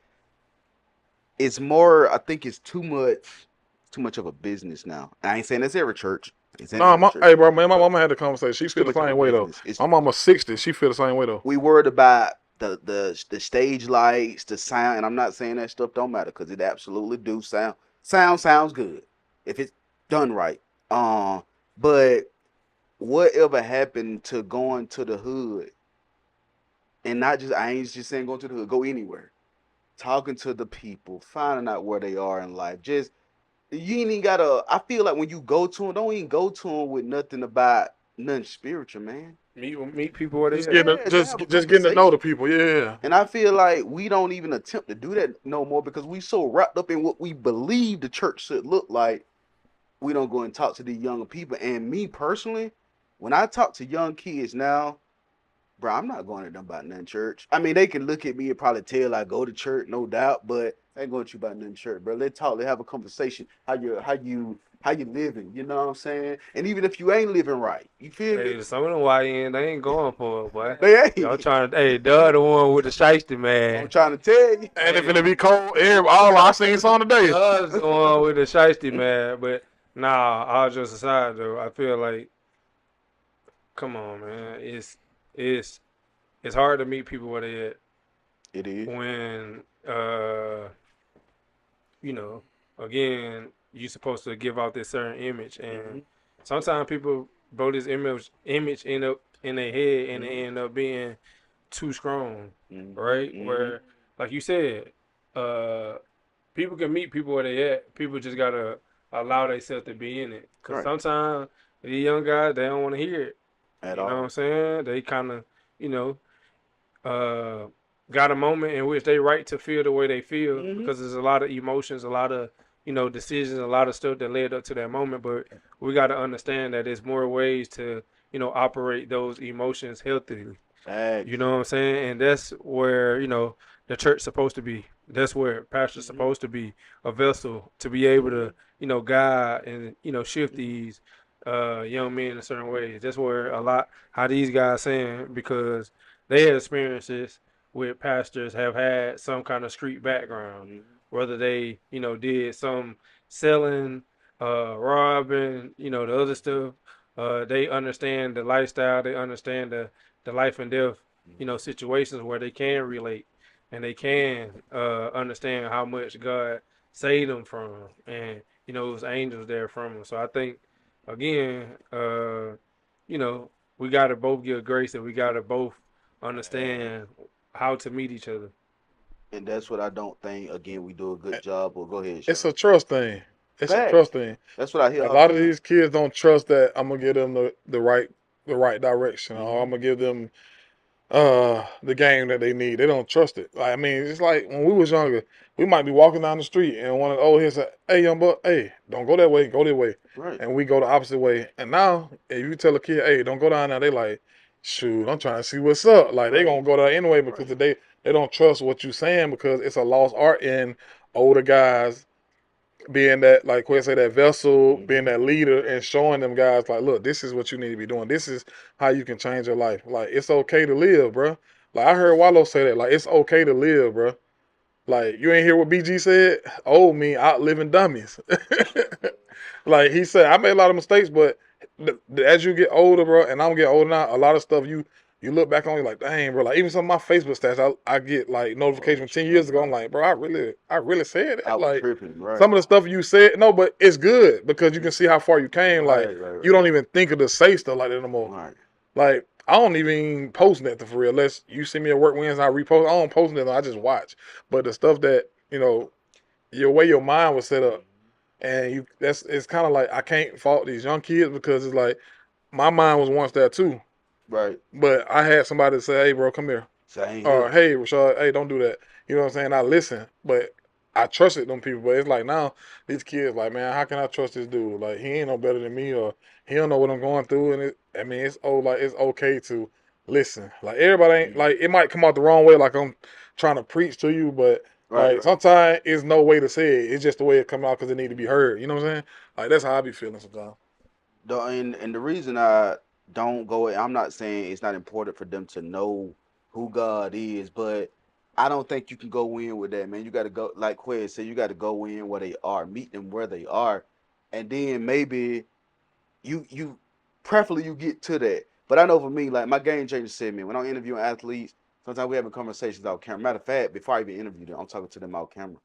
it's more I think it's too much of a business now. And I ain't saying that's every church. I ain't saying that's No, every church. hey, bro, man, my mama had the conversation. She It's feel too the much of same a way though. business. My mama's 60. She feel the same way though. We worried about the stage lights, the sound, and I'm not saying that stuff don't matter because it absolutely do sound. Sounds good if it's done right. But whatever happened to going to the hood and not just I ain't just saying go to the hood, go anywhere, talking to the people, finding out where they are in life. Just you ain't even gotta. I feel like when you go to them, don't even go to them with nothing about nothing spiritual, man. Meet people where they Just at. getting Yeah, just have a just getting to know conversation. the people. Yeah. And I feel like we don't even attempt to do that no more because we so wrapped up in what we believe the church should look like. We don't go and talk to these younger people. And me personally, when I talk to young kids now, bro, I'm not going to them about nothing church. I mean, they can look at me and probably tell I go to church, no doubt, but I ain't going to you about nothing church, bro. Let's talk. Let's have a conversation. How you living? You know what I'm saying? And even if you ain't living right, you feel me? Hey, some of them YN, they ain't going for it, boy. They Y'all ain't. trying to, hey, the one with the shiesty, I'm man. trying to tell you. And if it be cold, all I seen some today. Does the one with the shiesty, man. But nah, all just aside though, I feel like, come on, man. It's it's hard to meet people where they at It is. when you know, again, you're supposed to give out this certain image, and sometimes people blow this image end up in their head, and it end up being too strong, right? Where, like you said, uh, people can meet people where they at. People just gotta allow themselves to be in it, cause Right. sometimes these young guys they don't want to hear it. At You know what all. I'm saying? They kind of, you know, uh, got a moment in which they right to feel the way they feel because there's a lot of emotions, a lot of decisions, a lot of stuff that led up to that moment. But we got to understand that there's more ways to operate those emotions healthily. Facts. You know what I'm saying? And that's where the church's supposed to be. That's where pastor's supposed to be, a vessel to be able to guide and shift these young men in certain ways. That's where a lot how these guys saying because they had experiences with pastors have had some kind of street background, whether they did some selling, robbing, the other stuff. They understand the lifestyle. They understand the life and death, situations where they can relate and they can understand how much God saved them from, and it was angels there from them. So I think again, we got to both give grace and we got to both understand how to meet each other. And that's what I don't think. Again, we do a good job. Well, go ahead, It's Sean. a trust thing. It's a trust Facts. thing. That's what I hear A all the lot of time. these kids don't trust that I'm gonna give them the right direction, or I'm gonna give them the game that they need. They don't trust it. Like, I mean, it's like when we was younger, we might be walking down the street and one of the old heads said, "Hey, young buck, hey, don't go that way, go this way," Right. and we go the opposite way. And now, if you tell a kid, "Hey, don't go down there," they like, "Shoot, I'm trying to see what's up." Like they gonna go there anyway because they don't trust what you saying because it's a lost art in older guys being that, like Quinn say, that vessel, being that leader, and showing them guys like, look, this is what you need to be doing. This is how you can change your life. Like it's okay to live, bro. Like I heard Wallow say that. Like it's okay to live, bro. Like you ain't hear what BG said? Old me outliving dummies. Like he said, I made a lot of mistakes, but as you get older, bro, and I'm getting older now, a lot of stuff you look back on, you're like, dang, bro. Like even some of my Facebook stats, I get like notifications from 10 years ago. I'm like, bro, I really said I that. was Like tripping. Right. some of the stuff you said, no, but it's good because you can see how far you came. Like Right. you don't even think of to say stuff like that no more. Right. Like I don't even post nothing for real. Unless you see me at work Wednesday, I repost. I don't post nothing. I just watch. But the stuff that your way your mind was set up, and it's kind of like I can't fault these young kids because it's like my mind was once there too. Right. But I had somebody to say, "Hey, bro, come here," Same or here. "Hey, Rashad, hey, don't do that." You know what I'm saying? I listen, but I trusted them people. But it's like now these kids, like, man, how can I trust this dude? Like he ain't no better than me, or he don't know what I'm going through. And I mean, it's okay to listen. Like everybody ain't like it might come out the wrong way, like I'm trying to preach to you, but like Right. sometimes it's no way to say it. It's just the way it come out because it need to be heard. You know what I'm saying? Like that's how I be feeling sometimes. And the reason I don't go, I'm not saying it's not important for them to know who God is, but I don't think you can go in with that, man. You got to go, like Quez said, you got to go in where they are, meet them where they are, and then maybe you preferably you get to that. But I know for me, like my game changer said, man, when I'm interviewing athletes, sometimes we having conversations out camera. Matter of fact, before I even interview them, I'm talking to them out camera.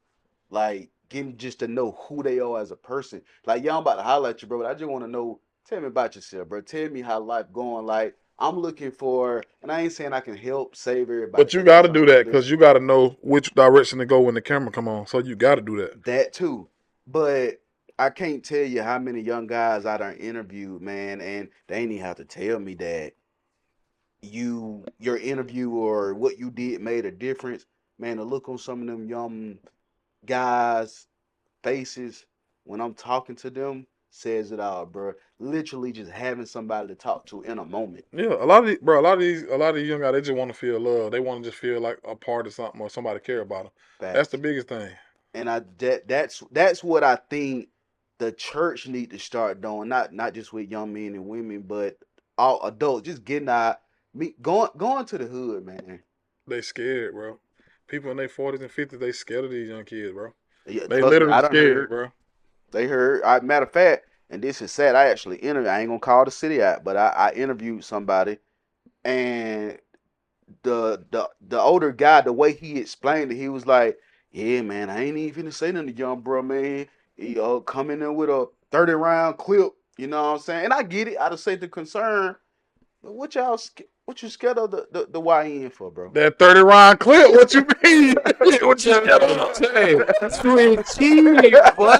Like getting just to know who they are as a person. Like, yeah, I'm about to highlight you, bro, but I just want to know, tell me about yourself, bro. Tell me how life going. Like, I'm looking for, and I ain't saying I can help save everybody, But you because got that's to do something I that do. because you got to know which direction to go when the camera come on. So you got to do that. That too. But I can't tell you how many young guys I done interviewed, man, and they ain't even have to tell me that your interview or what you did made a difference. Man, the look on some of them young guys' faces when I'm talking to them, says it all, bro. Literally just having somebody to talk to in a moment. Yeah, a lot of these young guys, they just want to feel love. They want to just feel like a part of something or somebody care about them. That's the Facts. biggest thing. And that's what I think the church need to start doing. Not just with young men and women, but all adults. Just getting out, going to the hood, man. They scared, bro. People in their 40s and 50s, they scared of these young kids, bro. Yeah, They trust me, literally I done scared, heard. bro. They heard. Matter of fact, and this is sad. I actually interviewed. I ain't gonna call the city out, but I interviewed somebody, and the older guy, the way he explained it, he was like, "Yeah, man, I ain't even finna say nothing to young bro, man. He coming in with a 30-round clip. You know what I'm saying? And I get it. I just say the concern, but what you scared of the YN for, bro? That 30-round clip, what you mean? What you scared of? Hey, sweet tea, boy.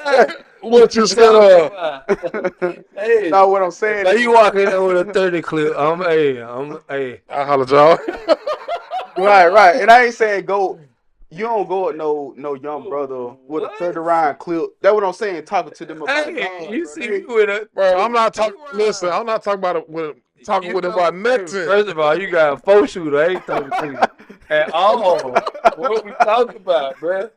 What you scared of? Hey, No, what I'm saying now is, you walk in there with a 30 clip. Hey. I holler, y'all. right. And I ain't saying go. You don't go with no young brother with a What? 30-round clip. That's what I'm saying. Talking to them about Hey, God, you bro. see me with a. Bro, I'm not talking. Listen, I'm not talking about it with talking with him about nothing. First of all, you got a 4-shooter. I ain't talking to you at all. What we talking about, bro?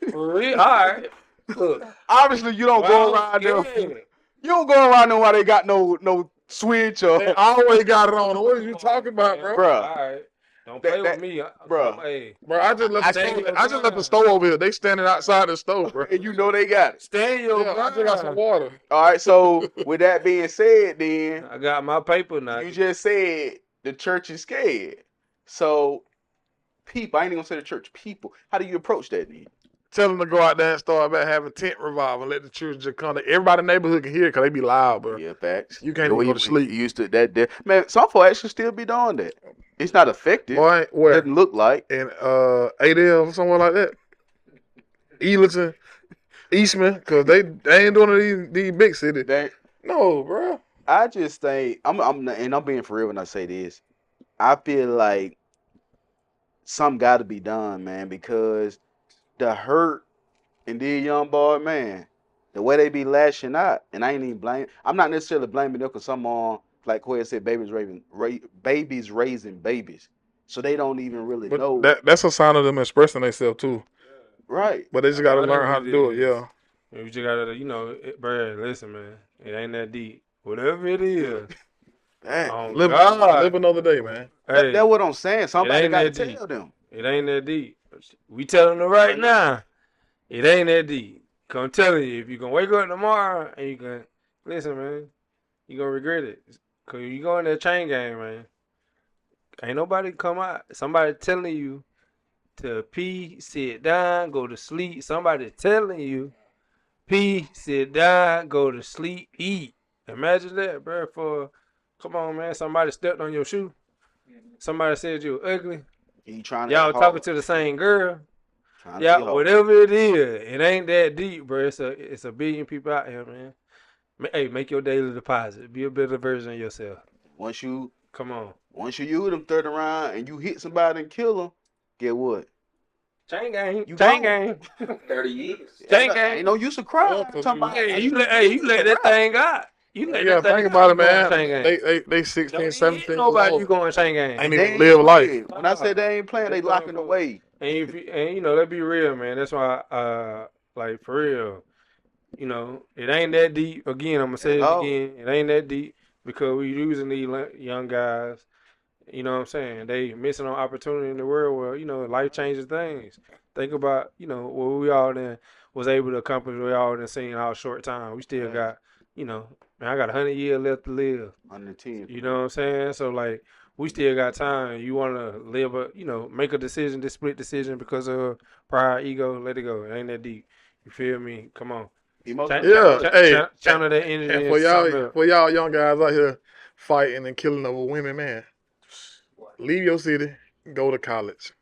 For real? All right. Look, Obviously, you don't go around them. You don't go around them while they got no switch or. They always got it on. What are you talking about, bro? Bruh. All right. Don't play with me. Bruh. Hey, Bro, I just left the store over here. They standing outside the store, bro. And you know they got it. stay in your Yeah, I just got some water. All right. So with that being said, then I got my paper now. you just said the church is scared. So people, I ain't even gonna say the church. People, how do you approach that then? Tell them to go out there and start about having tent revival and let the children just come. Everybody in the neighborhood can hear it because they be loud, bro. Yeah, facts. You can't even go to sleep. You used to that there. Man, some folks actually still be doing that. It's not effective. Boy, where? Doesn't look like. In Adel, somewhere like that. Eagleton, Eastman, because they ain't doing it in these big cities. No, bro. I just think I'm being for real when I say this. I feel like something got to be done, man, because the hurt in these young boy, man, the way they be lashing out, and I ain't even blaming. I'm not necessarily blaming them because some like Quay said, babies raising babies, so they don't even really know. That's a sign of them expressing themselves too. Right. But they just gotta learn how to do it. Yeah. You just gotta, bro. Listen, man, it ain't that deep. Whatever it is. Live another day, man. Hey, that's what I'm saying. Somebody got to deep. tell them. It ain't that deep. We telling them right now. It ain't that deep. I'm telling you, if you can wake up tomorrow and you can listen, man, you gonna regret it. Cause you go in that chain gang, man. Ain't nobody come out. Somebody telling you to pee, sit down, go to sleep. Somebody telling you pee, sit down, go to sleep, eat. Imagine that, bro. Come on, man. Somebody stepped on your shoe. Somebody said you were ugly. Y'all talking to the same girl. Yeah, whatever it is, it ain't that deep, bro. It's a billion people out here, man. Hey, make your daily deposit. Be a better version of yourself. Once you use them 30 round and you hit somebody and kill them, get what? Chain gang. Chain gang. 30 years. Chain gang. Ain't no use of crying. You let that thing out. You let that thing think about it, man. They 16, 17. Nobody you going chain gang. Ain't even live life. When I say they ain't playing, they locking away. And let's be real, man. That's why, like for real, it ain't that deep. Again, I'm gonna say it again. It ain't that deep because we using these young guys. You know what I'm saying? They missing on opportunity in the world where life changes things. Think about what we all then was able to accomplish. We all then seen in our short time. We still got man, I got 100 years left to live. 110. You know what I'm saying? So like. We still got time. You want to live make a decision, this split decision because of pride, ego, let it go. It ain't that deep. You feel me? Come on. Channel that energy. And for y'all young guys out here fighting and killing over women, man, leave your city, go to college.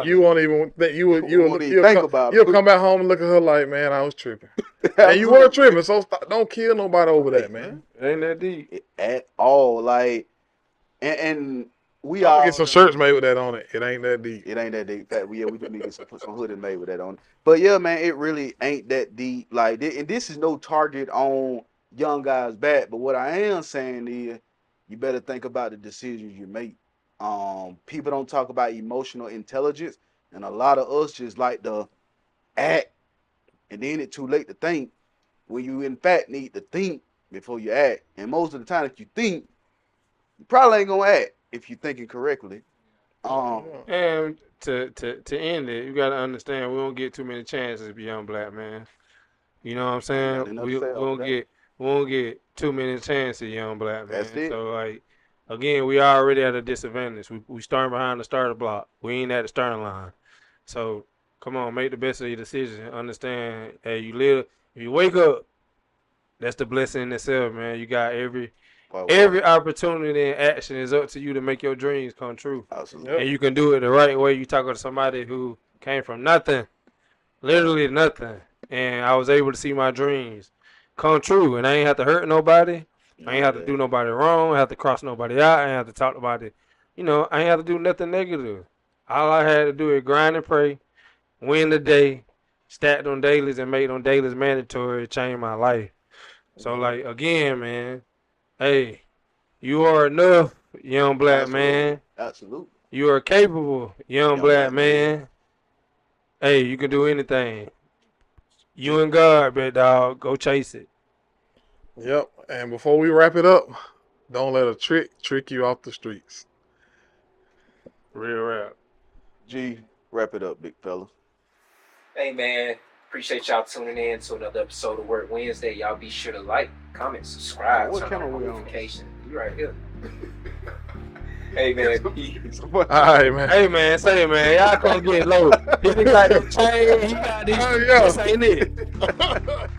You won't even think you'll come back home and look at her like, man, I was tripping. And you were tripping, so don't kill nobody over that, man. It ain't that deep at all. Like. And we I'm gonna all get some shirts made with that on it. It ain't that deep. It ain't that deep. Fact, we do need to put some hoodie made with that on it. But yeah, man, it really ain't that deep. Like, and this is no target on young guys' back. But what I am saying is, you better think about the decisions you make. People don't talk about emotional intelligence, and a lot of us just like to act, and then it's too late to think. When you in fact need to think before you act. And most of the time, if you think, you probably ain't gonna act if you're thinking correctly. And to end it, you gotta understand we don't get too many chances to be young black man. You know what I'm saying? We won't get too many chances, young black man. That's it. So like again, we already at a disadvantage. We starting behind the starter block. We ain't at the starting line. So come on, make the best of your decision. Understand, hey, you live. If you wake up, that's the blessing in itself, man. You got every opportunity and action is up to you to make your dreams come true. Absolutely. And you can do it the right way. You talk to somebody who came from nothing, literally nothing, and I was able to see my dreams come true. And I ain't have to hurt nobody. I ain't have to do nobody wrong. I have to cross nobody out. I ain't have to talk about it. You know, I ain't have to do nothing negative. All I had to do is grind and pray, win the day, stack on dailies, and make them dailies mandatory to change my life. So, like, again, man, hey, you are enough, young black man. Absolutely. You are capable, young black man. Hey, you can do anything. You and God, big dog, go chase it. Yep. And before we wrap it up, don't let a trick you off the streets. Real rap. G, wrap it up, big fella. Hey, man. Appreciate y'all tuning in to another episode of Work Wednesday. Y'all be sure to like, comment, subscribe, turn on notifications. You right here. Hey, man. All right, man. Hey, man, say, man, y'all gonna get low. He got the chain, he got this. Oh, yeah. This ain't it.